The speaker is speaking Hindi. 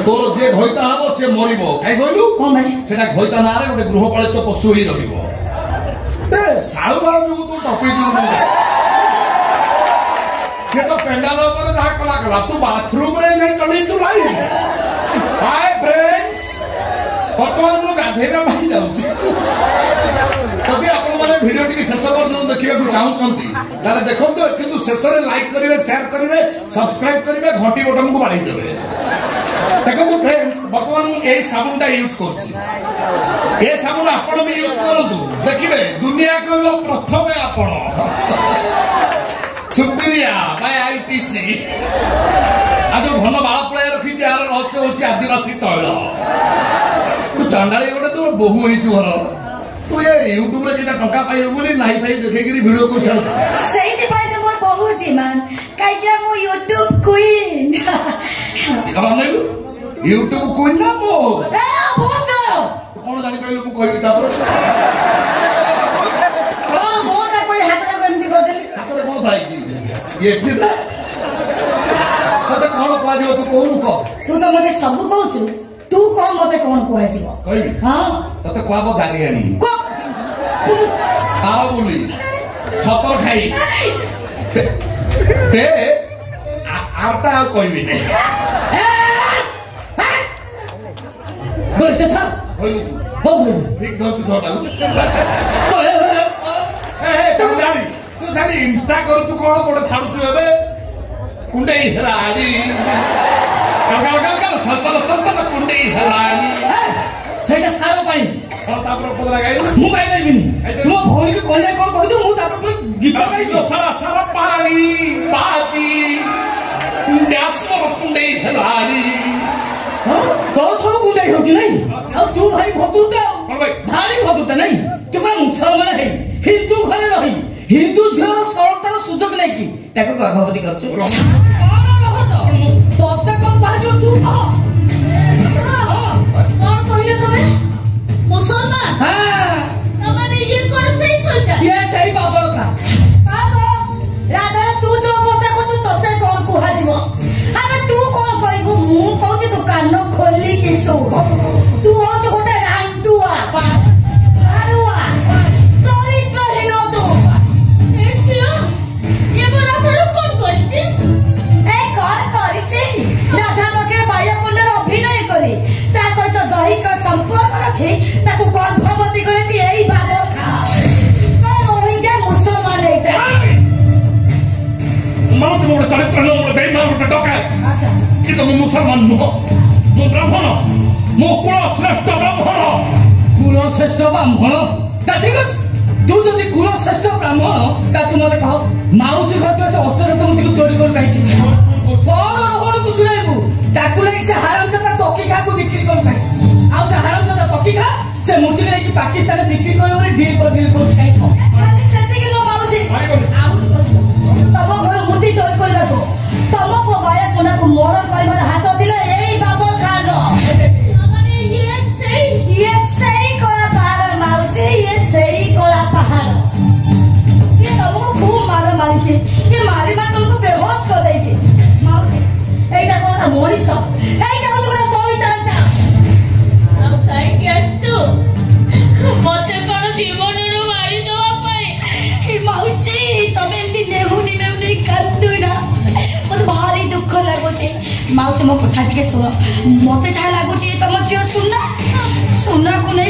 तोर जे घइता हबो से मरिबो काई कहलु कोन भाई सेटा घइता नारे गोटे गृहपालित पशु ही रहिबो ए साळु बाजू तू टपी जु के तो पेंडाल ऊपर धा कला कला तू बाथरूम रे नै चली चुलाई हाय फ्रेंड्स वर्तमान मु गाधेबा भाई जाउची तबे आपण माने वीडियो टी शेष पर्यंत देखिबा को चाहउचंती ताले देखंतो किंतु शेष रे लाइक करिवे शेयर करिवे सब्सक्राइब करिवे घंटी बटन को बाड़ी देबे देखो फ्रेंड्स वर्तमान ए साबुनटा यूज करछि ए साबुन आपण भी यूज करंतु देखिबे दुनिया को प्रथम आपण सुप्रिया बाय आईटीसी आ जो घन बाळ पळाय रखि यार रहस्य होछि आदिवासी तैल तू चांडाळी गोटे तो बहु हेछु घर तू ये यूट्यूब रे जेटा टका पाइयो बोली नाही पाइ देखे गिरी वीडियो को छाड़ सही दे पाइ तो मोर बहु जीवन काई के मो यूट्यूब क्वीन कबा नै यूट्यूब क्वीन ना मो ए बहुत कोन जानि कहलु को कहबी तापर कोन मोटा कोई हाथ में गंदी कर देली हाथ में कोन थाई की ये ठीक है मते कोन कहै तू कोन को तू तो मते सब कहू तू कौन मते कौन कहै जीव कहबी हां तते कहबो गारी आनी को तारा बोली छतर खाई बे आरता कहबी नै बोलते सास होलु बोल ठीक धर तू धरटा ए चांडाळी तू साली इंस्टा करू तू कोन कोड छाडू तू एबे कुंडई हलाडी चल कुंडई हलाडी सेटा सारो पाई और तापर पद लगाई मु गाई परबिनी मो भौणी के कोने को कह दू मु तापर गीत गाई जो सारा सारा पानी बाजी ड्यास कुंडई हलाडी तो सब गुंडाई होची नहीं और तू भाई भतुरटा भारी भतुरटा नहीं तू का मुसलमान है हिंदू घरे रही हिंदू झर सरकार सुजोग नहीं की ताको गर्भवती करछ तो कौन कहजो तू कौन कहले तमे मुसलमान हां तमने ये कर सही सोचा ये सही बाबर का राधा तू जो बोलते को तते कौन कुहा जीव अरे तू कौन कहबो मु कहू दुकान खोलली कि सो तू होच गोटे रांटुआ पारुआ चरित्र हिन तू ए छियो ये मोरा घर कौन करछि ए घर करिछि राधा बके बायापन्नर अभिनय करी ता सहित दैहिक संपर्क रखी ताकू गर्भवती करिछि एई बाबर खा कौन होई जा मुसलमान एटा माउत मोड़ चरित्र न मोड़ बेईमान मोड़ डका अच्छा कि तो मुसलमान नो मो ब्राह्मण मो कुल श्रेष्ठ ब्राह्मण कुलश्रेष्ठ ब्राह्मण ता ठीक अछि तू जदि कुलश्रेष्ठ ब्राह्मण ता तू मते कह माउसी घर से अष्टरत्न मुति चोरी कर काई कौन रोहण को सुनाइबू ताकू लागि से हरामजादा तकी खा को बिक्री कर काई आ से हरामजादा तकी खा से मूर्ति ले कि पाकिस्तान बिक्री करे ओरे डील कर काई खाली सेति के नो माउसी तब घर मूर्ति चोरी करबा को तब बाया कोना को मर्डर करबा हाथ दिले एई बाबर खान तमने ये सही कोला पहाड़ माउसी ये सही कोला पहाड़ ये तुमको खूब मार मारिछे ये मारी मार तुमको बेहोश कर देछे माउसी एटा कोना मनीष एटा कोना सवितांता अब काई केस्तु मते कोन जीवन रो मारी दवा पाई ए माउसी तमे एमती नेहुनी मेहुनी कांदुना मते भारी दुख लागोछे माउसी मो कथा टिके सुनो मते छा लागोछे तम जियो सुनना सुना को नै